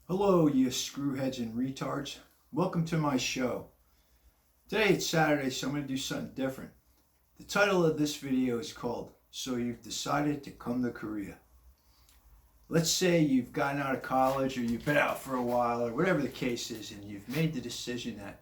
Hello, you screwheads and retards. Welcome to my show. Today it's Saturday, so I'm going to do something different. The title of this video is called So You've Decided to Come to Korea. Let's say you've gotten out of college or you've been out for a while or whatever the case is, and you've made the decision that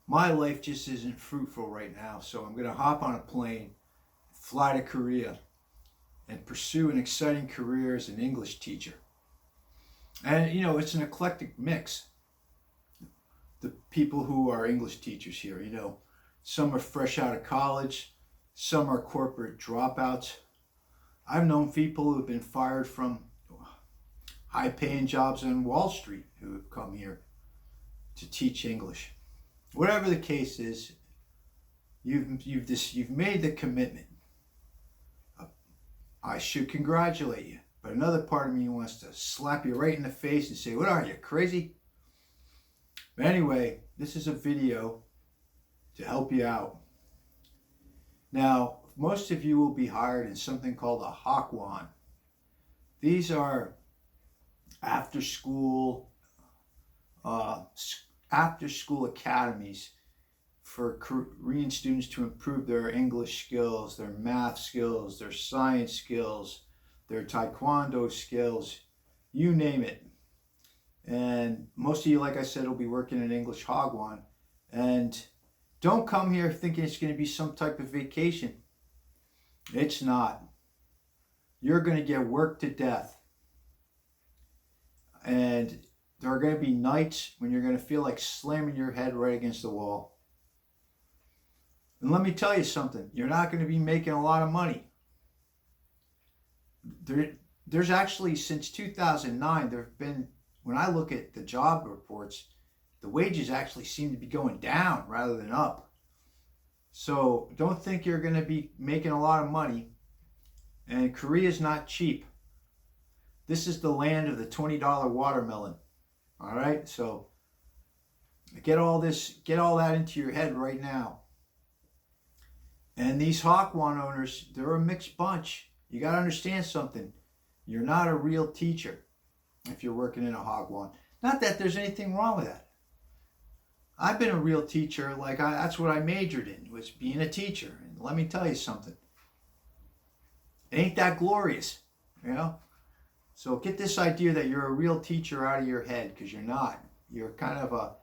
my life just isn't fruitful right now, so I'm going to hop on a plane, fly to Korea, and pursue an exciting career as an English teacher. And it's an eclectic mix. The people who are English teachers here, some are fresh out of college, some are corporate dropouts. I've known people who have been fired from high paying jobs on Wall Street who have come here to teach English. Whatever the case is, you've made the commitment. I should congratulate you. But another part of me wants to slap you right in the face and say, what are you, crazy? But anyway, this is a video to help you out. Now, most of you will be hired in something called a Hawkwon. These are after school academies for Korean students to improve their English skills, their math skills, their science skills, their taekwondo skills, you name it. And most of you, like I said, will be working in English Hagwon. And don't come here thinking it's going to be some type of vacation. It's not. You're going to get worked to death. And there are going to be nights when you're going to feel like slamming your head right against the wall. And let me tell you something, you're not going to be making a lot of money. There's actually, since 2009, there have been, when I look at the job reports, the wages actually seem to be going down rather than up. So don't think you're going to be making a lot of money. And Korea is not cheap. This is the land of the $20 watermelon. All right, so get all that into your head right now. And these Hawkwon owners, they're a mixed bunch. You got to understand something. You're not a real teacher if you're working in a Hawkwon. Not that there's anything wrong with that. I've been a real teacher. That's what I majored in, was being a teacher. And let me tell you something. It ain't that glorious, So get this idea that you're a real teacher out of your head, because you're not. You're kind of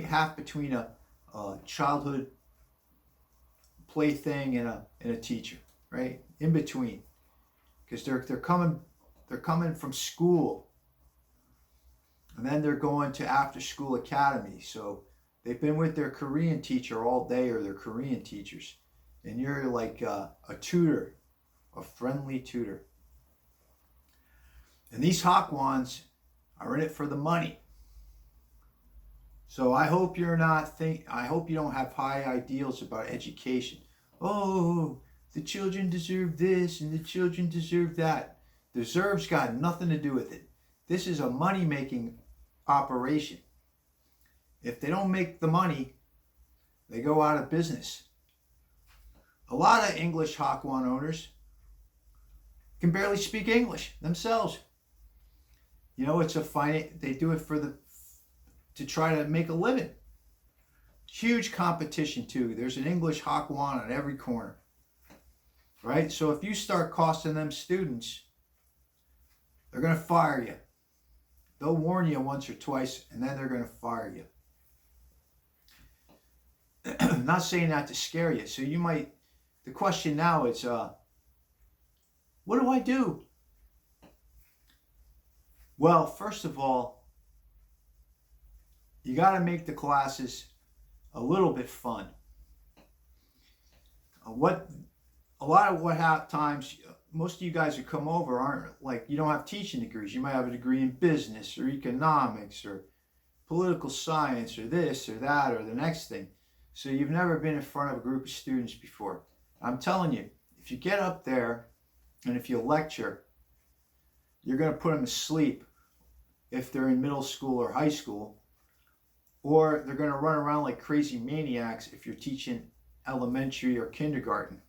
half between a childhood plaything and a teacher, right? In between. Because they're coming from school, and then they're going to after school academy. So they've been with their Korean teacher all day, or their Korean teachers, and you're like a tutor, a friendly tutor. And these Hawkwons are in it for the money. So I hope I hope you don't have high ideals about education. Oh, the children deserve this and the children deserve that. Deserves got nothing to do with it. This is a money-making operation. If they don't make the money, they go out of business. A lot of English Hawkwon owners can barely speak English themselves. They do it to try to make a living. Huge competition too. There's an English Hawkwon on every corner. Right? So if you start costing them students, they're going to fire you. They'll warn you once or twice, and then they're going to fire you. I'm not saying that to scare you. So the question now is, what do I do? Well, first of all, you got to make the classes a little bit fun. Times, most of you guys who come over aren't you don't have teaching degrees. You might have a degree in business or economics or political science or this or that or the next thing. So you've never been in front of a group of students before. I'm telling you, if you get up there and if you lecture, you're going to put them to sleep if they're in middle school or high school, or they're going to run around like crazy maniacs if you're teaching elementary or kindergarten.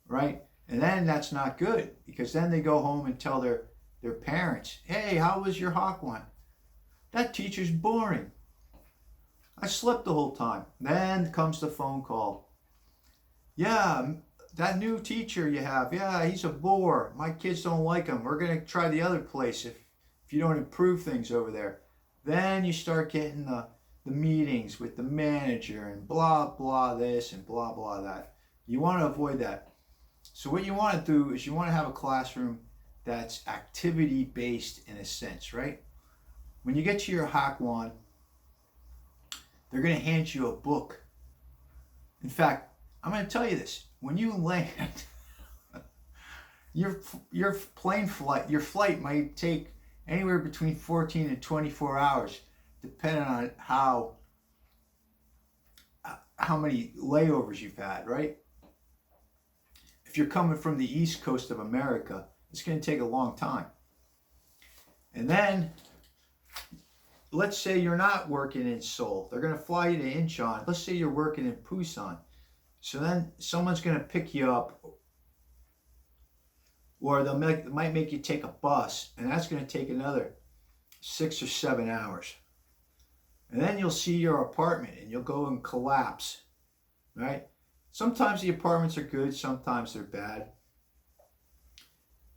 Right? And then that's not good, because then they go home and tell their parents, hey, how was your Hawkwon? That teacher's boring. I slept the whole time. Then comes the phone call. Yeah, that new teacher you have, yeah, he's a bore. My kids don't like him. We're going to try the other place if you don't improve things over there. Then you start getting the meetings with the manager and blah, blah this and blah, blah that. You want to avoid that. So what you want to do is you want to have a classroom that's activity based in a sense, right? When you get to your Hawkwand, they're going to hand you a book. In fact, I'm going to tell you this. When you land, your flight might take anywhere between 14 and 24 hours, depending on how many layovers you've had, right? If you're coming from the East Coast of America, it's going to take a long time. And then, let's say you're not working in Seoul. They're going to fly you to Incheon. Let's say you're working in Busan. So then someone's going to pick you up, or might make you take a bus, and that's going to take another 6 or 7 hours. And then you'll see your apartment, and you'll go and collapse, right? Sometimes the apartments are good, sometimes they're bad.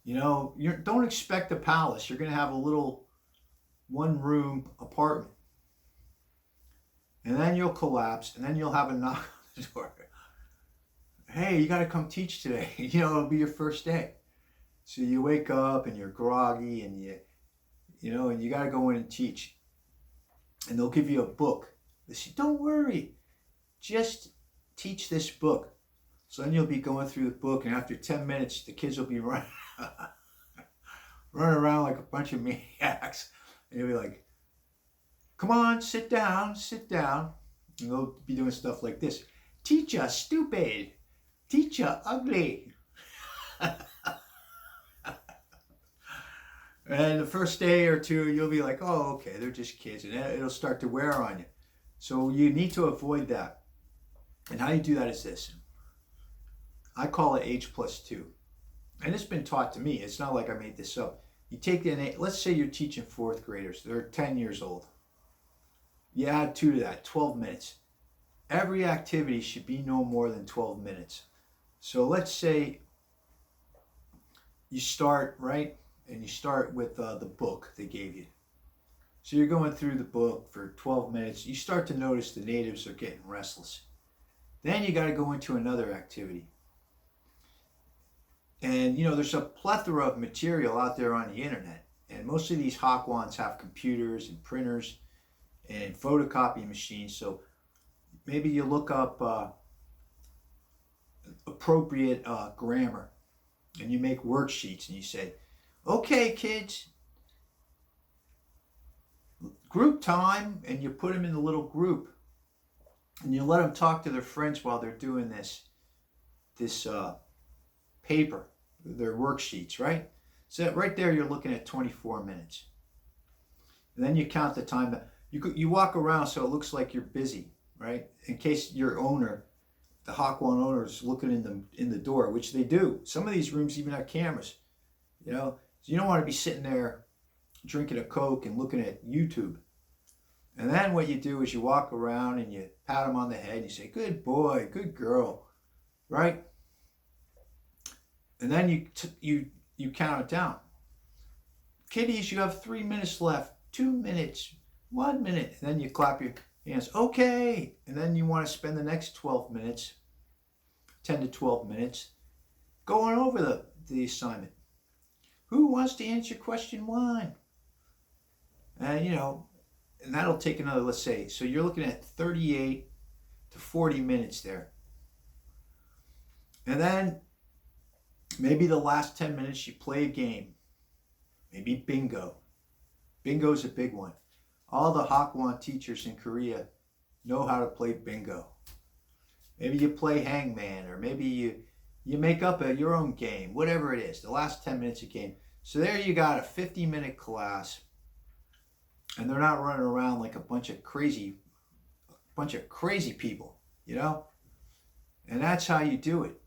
You know, don't expect a palace. You're going to have a little one-room apartment. And then you'll collapse, and then you'll have a knock on the door. Hey, you got to come teach today. You know, it'll be your first day. So you wake up and you're groggy and and you got to go in and teach. And they'll give you a book. They say, don't worry, just teach this book. So then you'll be going through the book, and after 10 minutes, the kids will be running around like a bunch of maniacs. And you'll be like, come on, sit down, sit down. And they'll be doing stuff like this. Teacher, stupid. Teacher, ugly. And the first day or two, you'll be like, oh, okay, they're just kids. And it'll start to wear on you. So you need to avoid that. And how you do that is this. I call it H+2. And it's been taught to me. It's not like I made this up. You take let's say you're teaching 4th graders. They're 10 years old. You add 2 to that, 12 minutes. Every activity should be no more than 12 minutes. So let's say you start, right? And you start with the book they gave you. So you're going through the book for 12 minutes. You start to notice the natives are getting restless. Then you got to go into another activity. And, there's a plethora of material out there on the internet. And most of these Hawkwands have computers and printers and photocopy machines. So maybe you look up appropriate grammar. And you make worksheets and you say, okay, kids, group time, and you put them in a little group, and you let them talk to their friends while they're doing this paper, their worksheets, right? So right there, you're looking at 24 minutes, and then you count the time. You walk around so it looks like you're busy, right? In case your owner, the Hawkwand owner, is looking in the door, which they do. Some of these rooms even have cameras, So you don't want to be sitting there drinking a Coke and looking at YouTube. And then what you do is you walk around and you pat them on the head and you say, good boy, good girl, right? And then you count it down. Kiddies, you have 3 minutes left, 2 minutes, 1 minute. And then you clap your hands, okay. And then you want to spend the next 12 minutes, 10 to 12 minutes, going over the assignment. Who wants to answer question 1? And, and that'll take another, let's say, so you're looking at 38 to 40 minutes there. And then maybe the last 10 minutes you play a game. Maybe bingo. Bingo's a big one. All the Hawkwand teachers in Korea know how to play bingo. Maybe you play hangman, or maybe you make up your own game, whatever it is, the last 10 minutes of game. So there you got a 50-minute class, and they're not running around like a bunch of crazy people, And that's how you do it.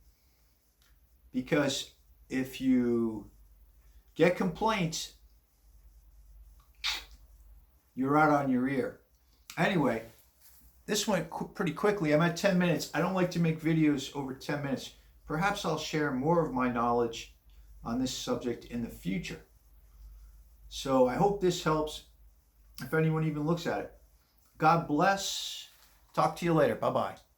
Because if you get complaints, you're out on your ear. Anyway, this went pretty quickly. I'm at 10 minutes. I don't like to make videos over 10 minutes. Perhaps I'll share more of my knowledge on this subject in the future. So I hope this helps, if anyone even looks at it. God bless. Talk to you later. Bye-bye.